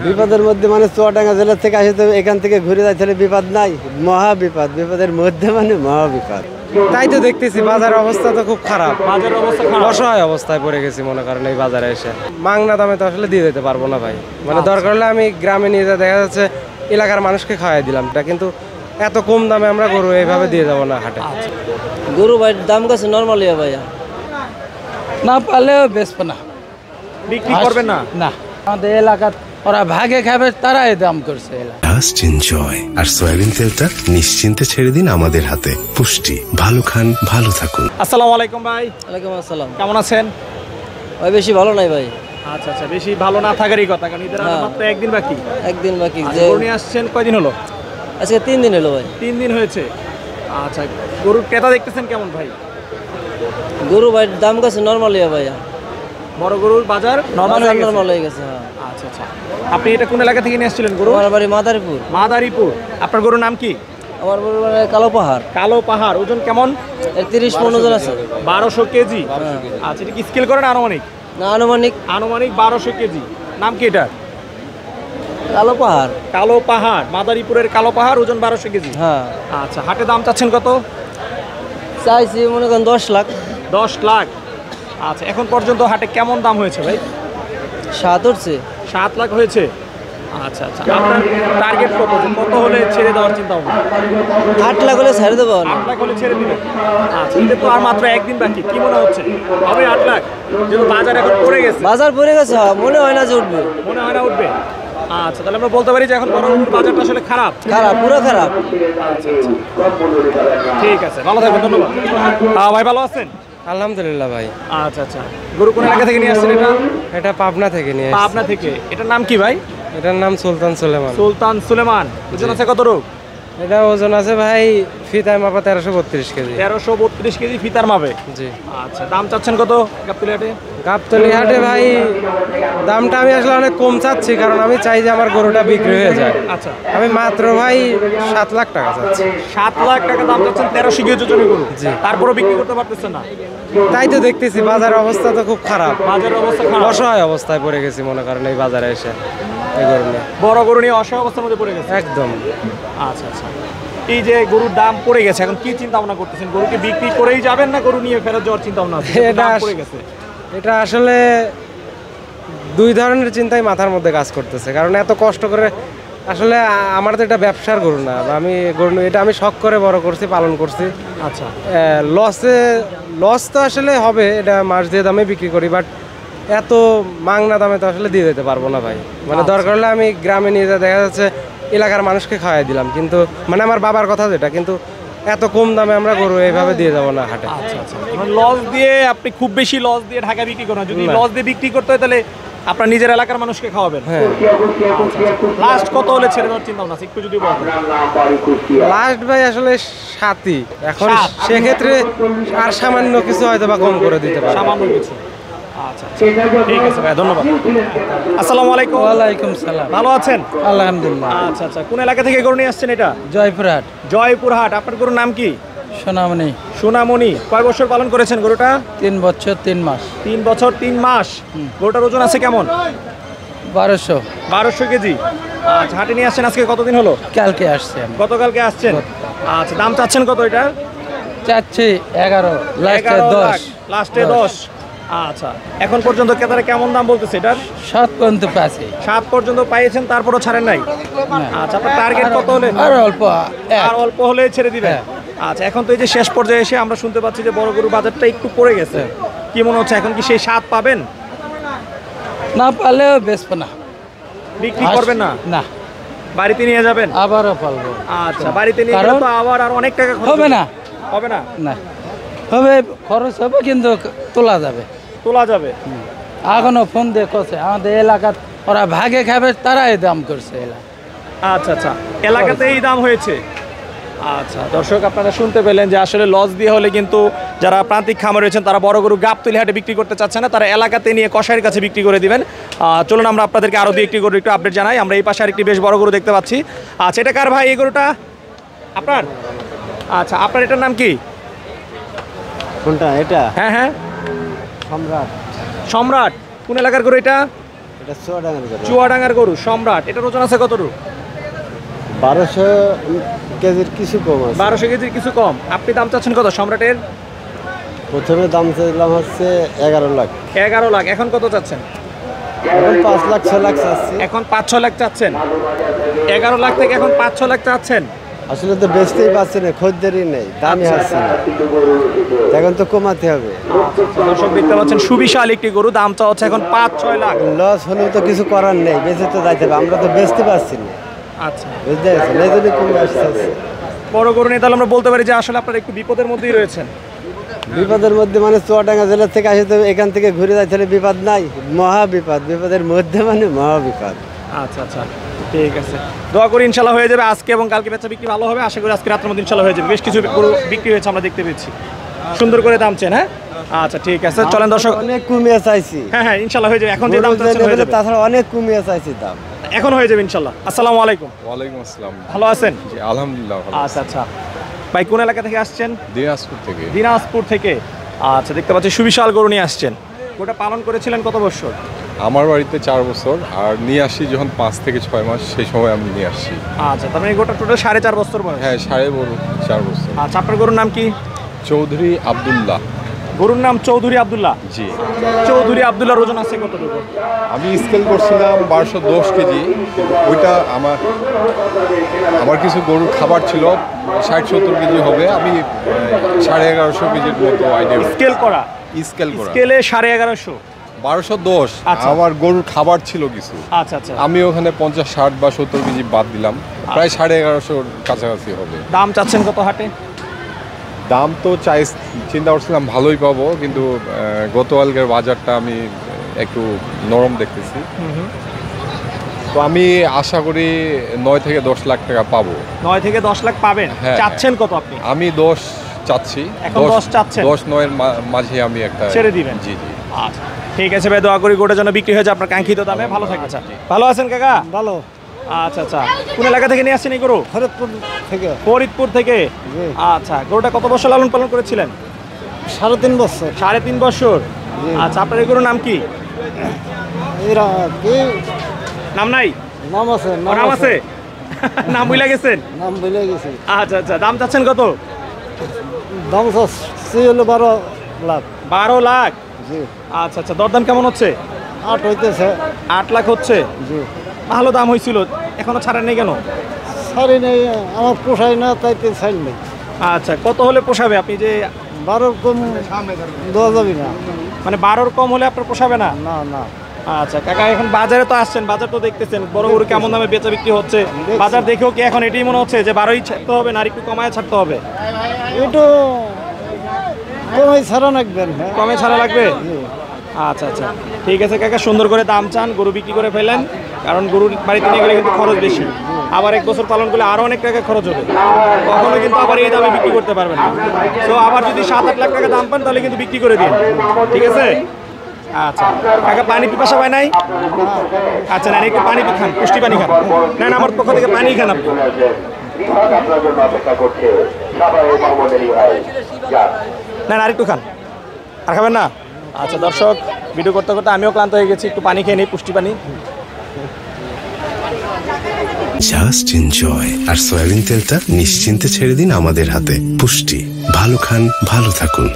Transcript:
বিপদের মধ্যে মানে চুয়াডাঙ্গা জেলা থেকে আসে, তো এখান থেকে ঘুরে যায়, তাহলে বিপদ নাই? মহা বিপদ, বিপদের মধ্যে মানে মহা বিপদ। তাই তো দেখতেছি বাজারের অবস্থা তো খুব খারাপ, বাজারের অবস্থা খারাপ। অসহায় অবস্থায় পড়ে গেছি মনে করেন এই বাজারে এসে। মাংনা দামে তো আসলে দিয়ে দিতে পারবো না ভাই, মানে দরকার হলে আমি গ্রামে নিয়ে যা দেখা যাচ্ছে এলাকার মানুষকে খাওয়াই দিলাম, এটা কিন্তু এত কম দামে আমরা গরু এইভাবে দিয়ে যাবো না হাটে। গরু ভাই দাম কাছে নর্মালি ভাইয়া, না পারলেও বেচবো না। বিক্রি করবেন না? না, আমাদের এলাকার ওরা ভাগে খাবে, তারাই দাম করছে। Just enjoy. আর সয়াবিন তেলটা নিশ্চিন্তে ছেড়ে দিন আমাদের হাতে। পুষ্টি, ভালো খান, ভালো থাকুন। আসসালামু আলাইকুম ভাই। ওয়ালাইকুম আসসালাম। কেমন আছেন ভাই বেশি ভালো নাই ভাই। আচ্ছা আচ্ছা, বেশি ভালো না থাকারই কথা, কারণ ঈদের আর মাত্র একদিন বাকি। একদিন বাকি। গরু নিয়ে আসছেন কয়দিন হলো? আজকে 3 দিন হলো ভাই। 3 দিন হয়েছে। আচ্ছা, গরুর ক্রেতা দেখতেছেন কেমন ভাই? গরু ভাই দাম কাছে নর্মালি ভাইয়া, বড় গরুর বাজার নরমাল হয়ে গেছে। আচ্ছা আচ্ছা, আপনি এটা কোন এলাকা থেকে নিয়ে আসছিলেন গরু? আমার বাড়ি মাদারীপুর। মাদারীপুর। আপনার গরুর নাম কি? আমার গরু মানে কালো পাহাড়। কালো পাহাড়। ওজন কেমন? 30-15 ওজন আছে। 1200 কেজি। আচ্ছা, এটা কি স্কেল করেন আনুমানিক? না, আনুমানিক 1200 কেজি। নাম কি এটা? কালো পাহাড়। কালো পাহাড়, মাদারীপুরের কালো পাহাড়, ওজন 1200 কেজি। হ্যাঁ। আচ্ছা, হাটে দাম চাচ্ছেন কত? চাইছি মনে করেন 10 লাখ। 10 লাখ। আচ্ছা, এখন পর্যন্ত হাটে কেমন দাম হয়েছে ভাই? 7 উঠছে। 7 লাখ হয়েছে। আচ্ছা আচ্ছা, আপনার টার্গেট কত? কত হলে ছেড়ে দেওয়ার চিন্তা ভাবনা? 8 লাখ হলে ছেড়ে দেবো। 8 লাখ হলে ছেড়ে দিবেন? আচ্ছা, এটা তো আর মাত্র একদিন বাকি, কি মনে হচ্ছে হবে 8 লাখ? যেহেতু বাজার এখন পড়ে গেছে। বাজার পড়ে গেছে, মনে হয় না যে উঠবে। মনে হয় না উঠবে? আচ্ছা, তাহলে আমরা বলতে পারি যে এখন বাজারটা আসলে খারাপ। খারাপ, পুরো খারাপ। আচ্ছা আচ্ছা, ঠিক আছে, ভালো থাকবেন, ধন্যবাদ। ভাই ভালো আছেন? আলহামদুলিল্লাহ ভাই। আচ্ছা আচ্ছা, গরু কোন এলাকা থেকে নিয়ে আসছেন এটা? এটা পাবনা থেকে নিয়ে এসেছি। পাবনা থেকে। এটার নাম কি ভাই? এটার নাম সুলতান সুলেমান। সুলতান সুলেমান। ওজন আছে কত রূপ? এটা ওজন আছে ভাই ফিতায় মাপা 1332 কেজি। 1332 কেজি ফিতার মাপে। জি। আচ্ছা, দাম চাচ্ছেন কত গাবতলী হাটে? গাবতলী হাটে ভাই দামটা আমি আসলে অনেক কম চাচ্ছি, কারণ আমি চাই যে আমার গরুটা বিক্রি হয়ে যায়। আচ্ছা, আমি মাত্র ভাই 7 লাখ টাকা চাচ্ছি। 7 লাখ টাকা দাম চাচ্ছেন 1300 কেজি ওজনের গরু? জি। তারপরেও বিক্রি করতে পারতেছেন না? তাই তো দেখতেছি বাজারের অবস্থা তো খুব খারাপ, বাজারের অবস্থা খারাপ। অসহায় অবস্থায় পড়ে গেছি মনে করেন এই বাজারে এসে এই গরু নিয়ে। বড় গরু নিয়ে অসহায় অবস্থার মধ্যে পড়ে গেছে একদম। আচ্ছা আচ্ছা, এই যে গরুর দাম পড়ে গেছে, এখন কি চিন্তা ভাবনা করতেছেন? গরুকে বিক্রি করেই যাবেন না গরু নিয়ে ফেরত যাওয়ার চিন্তা ভাবনা আছে? দাম পড়ে গেছে। এটা আসলে দুই ধরনের চিন্তাই মাথার মধ্যে কাজ করতেছে, কারণ এত কষ্ট করে আসলে আমার তো এটা ব্যবসার গরু না, আমি গরু এটা আমি শখ করে বড় করছি, পালন করছি। আচ্ছা, লস তো আসলে হবে, এটা মাস দিয়ে দামে বিক্রি করি, বাট এত মাংনা দামে তো আসলে দিয়ে দিতে পারবো না ভাই, মানে দরকার হলে আমি গ্রামে নিয়ে যা দেখা যাচ্ছে এলাকার মানুষকে খাওয়াই দিলাম, কিন্তু মানে আমার বাবার কথা যেটা, কিন্তু এত কম দামে আমরা গরু এইভাবে দিয়ে যাবো না হাটে। আচ্ছা আচ্ছা, লস দিয়ে আপনি খুব বেশি লস দিয়ে ঢাকা বিক্রি করেন? যদি লস দিয়ে বিক্রি করতে হয় তাহলে আপনার নিজের এলাকার মানুষকে খাওয়াবেন। হ্যাঁ। লাস্ট কত হলে ছেড়ে দেওয়ার চিন্তা ভাবনা আছে একটু যদি বলেন? লাস্ট ভাই আসলে 7ই, এখন সেক্ষেত্রে আর সামান্য কিছু হয়তো বা কম করে দিতে পারে, সামান্য কিছু। আচ্ছা, ঠিক আছে ভাই, ধন্যবাদ। আসসালামু আলাইকুম। ওয়ালাইকুম সালাম। ভালো আছেন? আলহামদুলিল্লাহ। আচ্ছা আচ্ছা, কোন এলাকা থেকে গরু নিয়ে আসছেন এটা? জয়পুরহাট। জয়পুরহাট। আপনার গরুর নাম কি? সোনামণি। সোনামণি। কয় বছর পালন করেছেন গরুটা? 3 বছর 3 মাস। 3 বছর 3 মাস। গরুটার ওজন আছে কেমন? 1200 কেজি। আচ্ছা, হাটে নিয়ে আসছেন আজকে কতদিন হলো? কালকে আসছে। গতকালকে আসছেন। আচ্ছা, দাম চাচ্ছেন কত এটা? চাচ্ছি 11, লাস্টে 10। লাস্টে 10। আচ্ছা, এখন পর্যন্ত ক্রেতারা কেমন দাম বলতেছে এটার? 7 পর্যন্ত পাচ্ছি। 7 পর্যন্ত পাইয়েছেন, তারপরও ছাড়েন নাই? আচ্ছা, আপনার টার্গেট কত হলে? আর অল্প, আর অল্প হলে ছেড়ে দিবেন? আচ্ছা, এখন তো এই যে শেষ পর্যায়ে এসে আমরা শুনতে পাচ্ছি যে বড় গরু বাজারটা একটু পড়ে গেছে, কি মনে হচ্ছে এখন কি সেই 7 পাবেন? না পারলেও বেচবো না। বিক্রি করবেন না? না, বাড়িতে নিয়ে যাবেন? আবারও পালবো। আচ্ছা, বাড়িতে নিয়ে গেলে তো আবার আর অনেক টাকা খরচ হবে না। হবে না? না, হবে, খরচ হবে, কিন্তু তোলা যাবে। তোলা যাবে। এখনো ফোন দিয়ে করছে আমাদের এলাকার ওরা ভাগে খাবে, তারাই দাম করছে এলাকা। আচ্ছা আচ্ছা, এলাকাতে এই দাম হয়েছে। আচ্ছা দর্শক, আপনারা শুনতে পেলেন যে আসলে লস দিয়ে হলে কিন্তু যারা প্রান্তিক খামার রয়েছেন তারা বড় গরু গাবতলী হাটে বিক্রি করতে চাচ্ছে না, তারা এলাকাতে নিয়ে কসাইয়ের কাছে বিক্রি করে দিবেন। চলুন আমরা আপনাদেরকে আরও একটি গরু একটু আপডেট জানাই। আমরা এই পাশে আরেকটি বেশ বড় গরু দেখতে পাচ্ছি। আচ্ছা, এটা কার ভাই এই গরুটা? আপনার? আচ্ছা, আপনার এটার নাম কি? কোনটা এটা? হ্যাঁ হ্যাঁ, সম্রাট। সম্রাট। কোন এলাকার গরু এটা? এটা চুয়াডাঙ্গার গরু। চুয়াডাঙ্গার গরু সম্রাট, এটার ওজন আছে কতটুকু? 1200 কেজির কিছু কম আছে। 1200 কেজির কিছু কম। আপনি দাম চাচ্ছেন কত সম্রাটের? প্রথমে দাম চাইলাম হচ্ছে 11 লাখ। 11 লাখ। এখন কত চাচ্ছেন? এখন 5 লাখ 6 লাখ চাচ্ছি। এখন 5-6 লাখ চাচ্ছেন। 11 লাখ থেকে এখন 5-6 লাখ চাচ্ছেন। আসলে তো বেচতেই পারছি না, খদ্দেরই নেই, দামই হচ্ছে না, এখন তো কমাতে হবে। দর্শক দেখতে পাচ্ছেন সুবিশাল একটি গরু, দাম চাওয়া হচ্ছে এখন 5-6 লাখ। লস হলেও তো কিছু করার নেই, বেঁচে তো যাইতে হবে, আমরা তো বেচতে পারছি না, আচ্ছা, বুঝতে পারছেন, এই জন্য কমে আসছে। বড় গরু নিয়ে তাহলে আমরা বলতে পারি যে আসলে আপনারা একটু বিপদের মধ্যেই রয়েছেন। বিপদের মধ্যে মানে চুয়াডাঙ্গা জেলা থেকে আসে তো এখান থেকে ঘুরে যাইতে হলে বিপদ নাই, মহা বিপদ, বিপদের মধ্যে মানে মহা বিপদ। আচ্ছা আচ্ছা, ঠিক আছে, দোয়া করি ইনশাল্লাহ হয়ে যাবে। আজকে এবং কালকে বেচা বিক্রি ভালো হবে, আশা করি আজকে রাতের মধ্যে ইনশাল্লাহ হয়ে যাবে। বেশ কিছু গরু বিক্রি হয়েছে আমরা দেখতে পেয়েছি, সুন্দর করে দাম চেন। হ্যাঁ আচ্ছা ঠিক আছে, চলেন দর্শক। অনেক কমিয়ে চাইছি, হ্যাঁ হ্যাঁ ইনশাল্লাহ হয়ে যাবে। এখন যে দাম চাচ্ছেন হয়ে যাবে, তাছাড়া অনেক কমিয়ে চাইছি দাম, এখন হয়ে যাবে ইনশাল্লাহ। আসসালামু আলাইকুম। ওয়ালাইকুম আসসালাম। ভালো আছেন? জি আলহামদুলিল্লাহ ভালো। আচ্ছা আচ্ছা, ভাই কোন এলাকা থেকে আসছেন? দিনাজপুর থেকে। দিনাজপুর থেকে। আচ্ছা, দেখতে পাচ্ছি সুবিশাল গরু নিয়ে আসছেন। গোটা পালন করেছিলেন কত বছর? আমার বাড়িতে 4 বছর, আর নিয়ে আসি যখন 5 থেকে 6 মাস, সেই সময় আমি নিয়ে আসছি। আচ্ছা, তার মানে গোটা টোটাল 4.5 বছর বয়স। হ্যাঁ 4.5 বছর। আচ্ছা, আপনার গরুর নাম কি? চৌধুরী আব্দুল্লাহ। গরুর নাম চৌধুরী আব্দুল্লাহ। জি। চৌধুরী আব্দুল্লাহর ওজন আছে কতটুকু? আমি স্কেল করছিলাম 1210 কেজি, ওইটা আমার কিছু গরুর খাবার ছিল 60-70 কেজি হবে, আমি 1150 কেজির মতো আইডিয়া। স্কেল করা? স্কেল করা স্কেলে 1150। 1210। আচ্ছা। আমার গরুর খাবার ছিল কিছু, আচ্ছা আচ্ছা, আমি ওখানে 50, 60 বা 70 কেজি বাদ দিলাম, প্রায় 1150 কাছাকাছি হবে। দাম চাচ্ছেন কত হাটে? দাম তো চিন্তা করছিলাম ভালোই পাবো, কিন্তু গতকালকের বাজারটা আমি একটু নরম দেখতেছি, তো আমি আশা করি 9 থেকে 10 লাখ টাকা পাবো। 9 থেকে 10 লাখ পাবেন? হ্যাঁ। চাচ্ছেন কত আপনি? আমি 10 চাচ্ছি। এখন 10 চাচ্ছেন? 10-9 মাঝে আমি একটা ছেড়ে দিবেন? জি জি। আচ্ছা ঠিক আছে ভাই, দোয়া করি গোটা যেন বিক্রি হয়ে যায় আপনার কাঙ্ক্ষিত দামে। ভালো থাকবেন। আচ্ছা, ভালো আছেন কাকা? ভালো। আচ্ছা আচ্ছা, কোন এলাকা থেকে নিয়ে আসছেন এই গরু? ফরিদপুর থেকে। ফরিদপুর থেকে। জি। আচ্ছা, গরুটা কত বছর লালন পালন করেছিলেন? 3.5 বছর। 3.5 বছর। আচ্ছা, আপনার এই গরুর নাম কি? এরা কি নাম নাই? নাম আছে? ও, নাম আছে? নাম ভুলে গেছেন? নাম ভুলে গেছি। আচ্ছা আচ্ছা, দাম চাচ্ছেন কত? দাম চাচ্ছি হলো 12 লাখ। 12 লাখ। জি। আচ্ছা আচ্ছা, দরদাম কেমন হচ্ছে? 8 হইতেছে। 8 লাখ হচ্ছে? জি। ভালো দাম হয়েছিল, এখনো ছাড়েন নেই কেন? সারি নেই, আমার পোষায় না, তাইতে ছাড় নেই। আচ্ছা, কত হলে পোষাবে? আপনি যে 12 কম দেওয়া যাবে না। মানে 12 কম হলে আপনার পোষাবে না? না না। আচ্ছা কাকা, এখন বাজারে তো আসছেন, বাজার তো দেখতেছেন বড় গরু কেমন দামে বেচা বিক্রি হচ্ছে। বাজার দেখেও কি এখন এটাই মনে হচ্ছে যে 12ই ছাড়তে হবে না আর একটু কমায় ছাড়তে হবে? একটু কমাই ছাড়া রাখবেন। হ্যাঁ, কমে ছাড়া লাগবে? আচ্ছা আচ্ছা ঠিক আছে কাকা, সুন্দর করে দাম চান, গরু বিক্রি করে ফেলেন, কারণ গরুর বাড়িতে নিয়ে গেলে কিন্তু খরচ বেশি, আবার 1 বছর পালন করলে আরও অনেক টাকা খরচ হবে, কখনো কিন্তু আবার এই দামে বিক্রি করতে পারবেন না। তো আবার যদি 7-8 লাখ টাকা দাম পান তাহলে কিন্তু বিক্রি করে দিন, ঠিক আছে? আচ্ছা কাকা, পানি পিপাসা হয় নাই? আচ্ছা না, একটু পানি খান, পুষ্টি পানি খান। না না, আমার পক্ষ থেকে পানি খান আপনি। না না, আরেকটু খান। আর খাবেন না? আচ্ছা দর্শক, ভিডিও করতে করতে আমিও ক্লান্ত হয়ে গেছি, একটু পানি খেয়ে নিই, পুষ্টি পানি। Just enjoy. আর সয়াবিন তেলটা নিশ্চিন্তে ছেড়ে দিন আমাদের হাতে। পুষ্টি, ভালো খান, ভালো থাকুন।